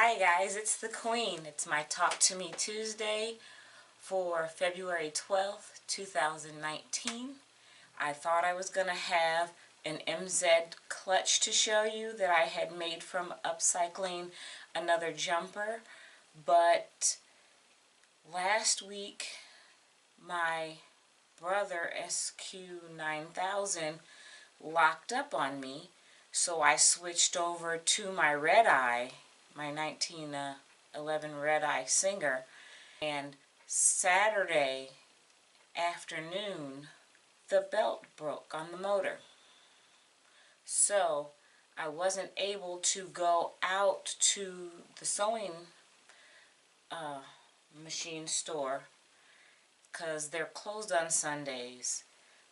Hi guys, it's the Queen. It's my Talk to Me Tuesday for February 12th, 2019. I thought I was going to have an MZ clutch to show you that I had made from upcycling another jumper, but last week my brother SQ9000 locked up on me, so I switched over to my red eye, my 1911 red eye Singer, and Saturday afternoon the belt broke on the motor, so I wasn't able to go out to the sewing machine store because they're closed on Sundays.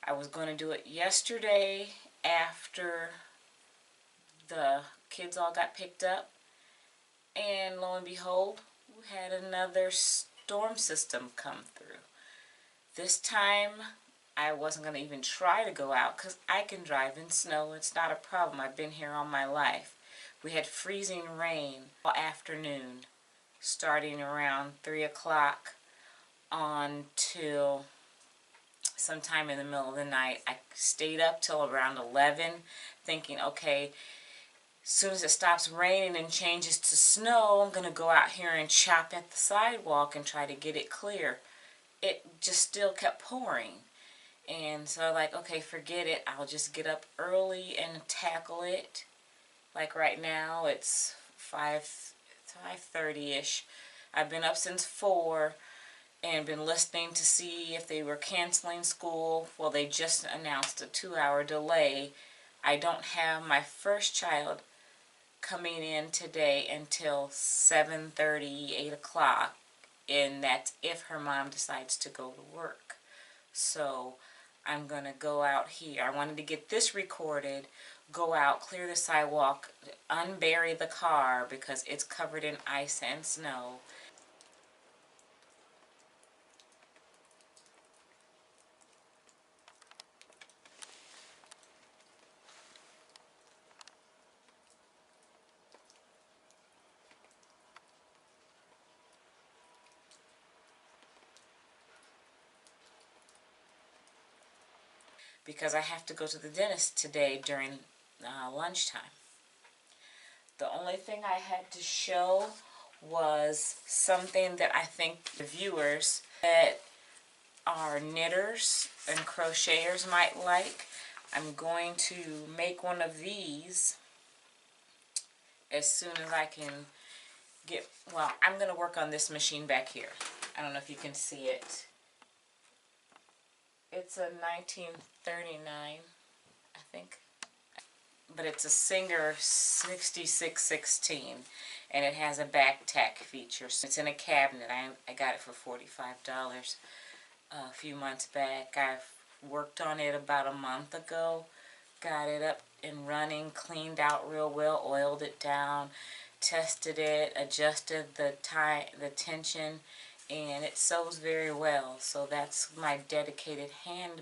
I was going to do it yesterday after the kids all got picked up, and lo and behold, we had another storm system come through. This time I wasn't going to even try to go out because I can drive in snow. It's not a problem. I've been here all my life. We had freezing rain all afternoon, starting around 3 o'clock until sometime in the middle of the night. I stayed up till around 11 thinking, okay, as soon as it stops raining and changes to snow, I'm going to go out here and chop at the sidewalk and try to get it clear. It just still kept pouring. And so like, okay, forget it. I'll just get up early and tackle it. Like right now, it's 5:30-ish. I've been up since 4 and been listening to see if they were canceling school. Well, they just announced a 2-hour delay. I don't have my first child coming in today until 7:30, 8 o'clock, and that's if her mom decides to go to work. So I'm going to go out here. I wanted to get this recorded, go out, clear the sidewalk, unbury the car because it's covered in ice and snow. Because I have to go to the dentist today during lunchtime. The only thing I had to show was something that I think the viewers that are knitters and crocheters might like. I'm going to make one of these as soon as I can get, well, I'm going to work on this machine back here. I don't know if you can see it. It's a 1939, I think, but it's a Singer 6616, and it has a back tack feature. So it's in a cabinet. I got it for $45 a few months back. I've worked on it about a month ago, got it up and running, cleaned out real well, oiled it down, tested it, adjusted the tension, and it sews very well. So that's my dedicated hand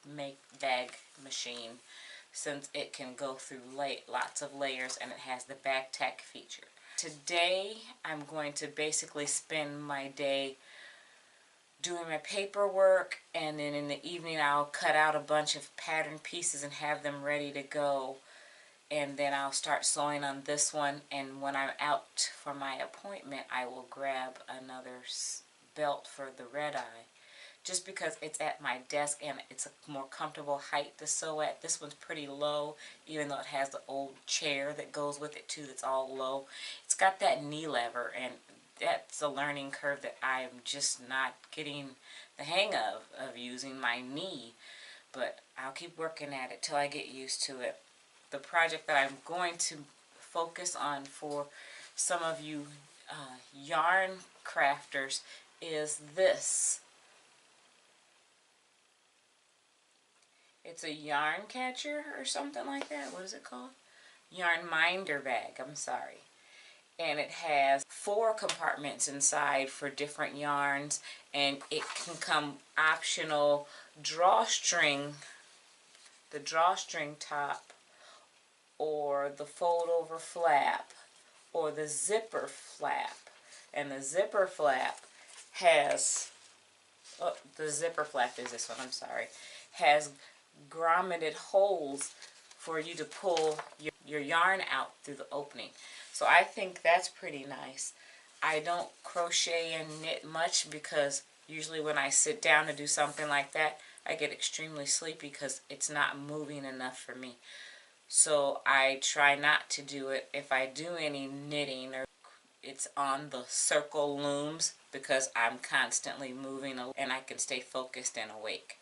make bag machine, since it can go through lots of layers and it has the back tack feature. Today I'm going to basically spend my day doing my paperwork, and then in the evening I'll cut out a bunch of pattern pieces and have them ready to go, and then I'll start sewing on this one, and when I'm out for my appointment I will grab another belt for the red eye, just because it's at my desk and it's a more comfortable height to sew at. This one's pretty low, even though it has the old chair that goes with it too that's all low. It's got that knee lever, and that's a learning curve that I'm just not getting the hang of using my knee, but I'll keep working at it till I get used to it. The project that I'm going to focus on for some of you yarn crafters is this. It's a yarn catcher or something like that. What is it called? Yarn minder bag, I'm sorry. And it has 4 compartments inside for different yarns, and it can come optional drawstring, the drawstring top, or the fold over flap, or the zipper flap. And the zipper flap has, oh, the zipper flap is this one, I'm sorry, has grommeted holes for you to pull your yarn out through the opening. So I think that's pretty nice. I don't crochet and knit much because usually when I sit down to do something like that, I get extremely sleepy because it's not moving enough for me. So I try not to do it. If I do any knitting, or it's on the circle looms because I'm constantly moving and I can stay focused and awake.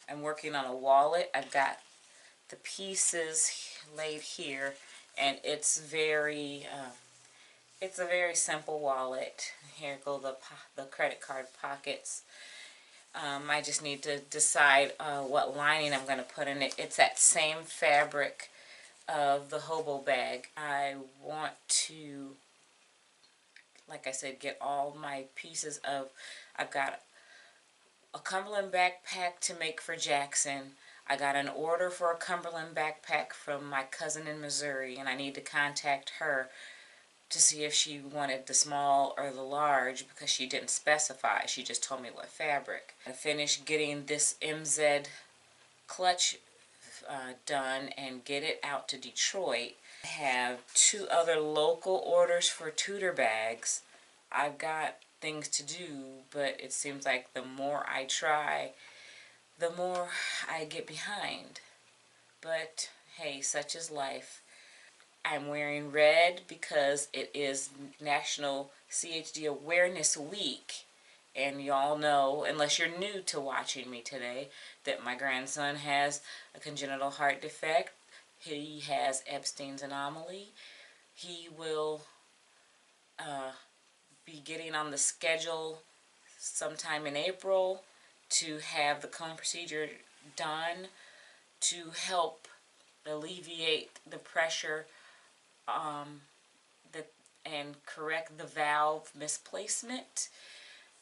I'm working on a wallet. I've got the pieces laid here, and it's a very simple wallet. Here go the credit card pockets. I just need to decide what lining I'm going to put in it. It's that same fabric of the hobo bag. I want to, like I said, get all my pieces of, I've got a Cumberland backpack to make for Jackson. I got an order for a Cumberland backpack from my cousin in Missouri, and I need to contact her to see if she wanted the small or the large because she didn't specify. She just told me what fabric. I finished getting this MZ clutch done and get it out to Detroit. I have 2 other local orders for tutor bags. I've got things to do, but it seems like the more I try, the more I get behind. But hey, such is life. I'm wearing red because it is National CHD Awareness Week. And y'all know, unless you're new to watching me today, that my grandson has a congenital heart defect. He has Epstein's anomaly. He will be getting on the schedule sometime in April to have the cone procedure done to help alleviate the pressure and correct the valve misplacement.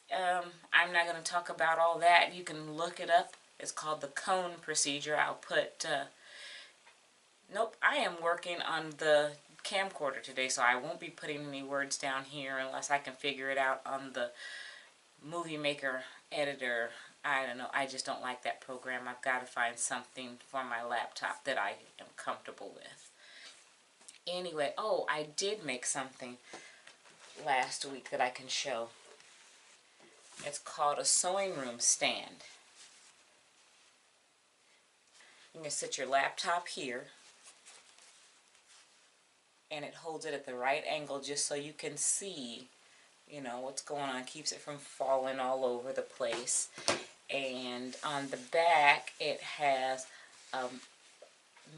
I'm not going to talk about all that. You can look it up. It's called the cone procedure. I'll put, nope, I am working on the camcorder today, so I won't be putting any words down here unless I can figure it out on the Movie Maker editor. I don't know. I just don't like that program. I've got to find something for my laptop that I am comfortable with. Anyway, oh, I did make something last week that I can show. It's called a sewing room stand. You can sit your laptop here, and it holds it at the right angle just so you can see, you know, what's going on. Keeps it from falling all over the place. And on the back, it has a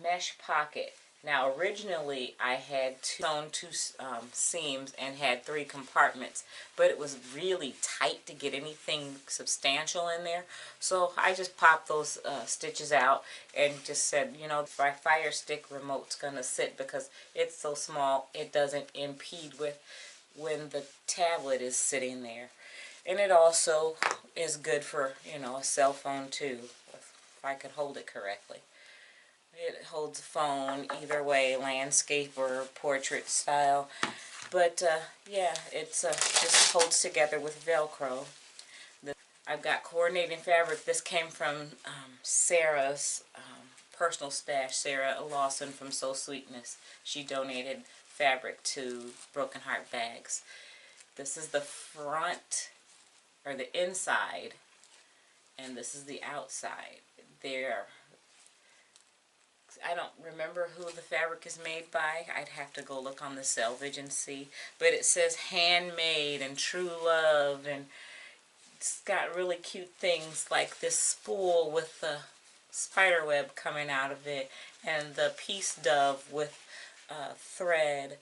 mesh pocket. Now, originally, I had sewn 2 seams and had 3 compartments, but it was really tight to get anything substantial in there. So I just popped those stitches out and just said, you know, my Fire Stick remote's going to sit because it's so small, it doesn't impede with when the tablet is sitting there. And it also is good for, you know, a cell phone too, if I could hold it correctly. It holds a phone either way, landscape or portrait style. But yeah, it's just holds together with Velcro. I've got coordinating fabric. This came from Sarah's personal stash, Sarah Lawson from Soul Sweetness. She donated fabric to Broken Heart Bags. This is the front, or the inside, and this is the outside. I don't remember who the fabric is made by. I'd have to go look on the selvage and see. But it says handmade and true love, and it's got really cute things like this spool with the spider web coming out of it, and the peace dove with thread,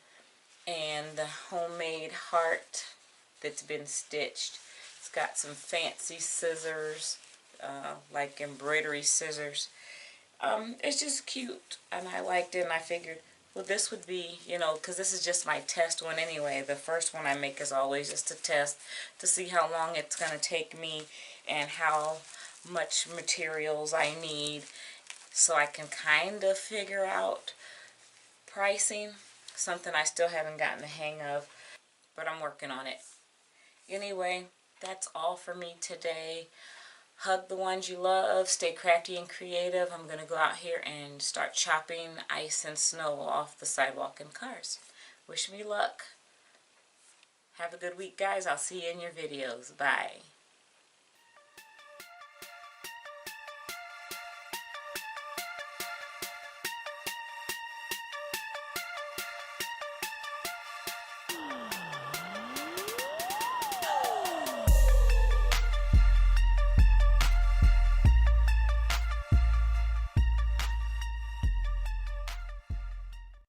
and the homemade heart that's been stitched. It's got some fancy scissors, like embroidery scissors. It's just cute, and I liked it, and I figured, well, this would be, you know, because this is just my test one anyway. The first one I make is always just a test to see how long it's going to take me and how much materials I need, so I can kind of figure out pricing. Something I still haven't gotten the hang of, but I'm working on it. Anyway, that's all for me today. Hug the ones you love. Stay crafty and creative. I'm going to go out here and start chopping ice and snow off the sidewalk and cars. Wish me luck. Have a good week, guys. I'll see you in your videos. Bye.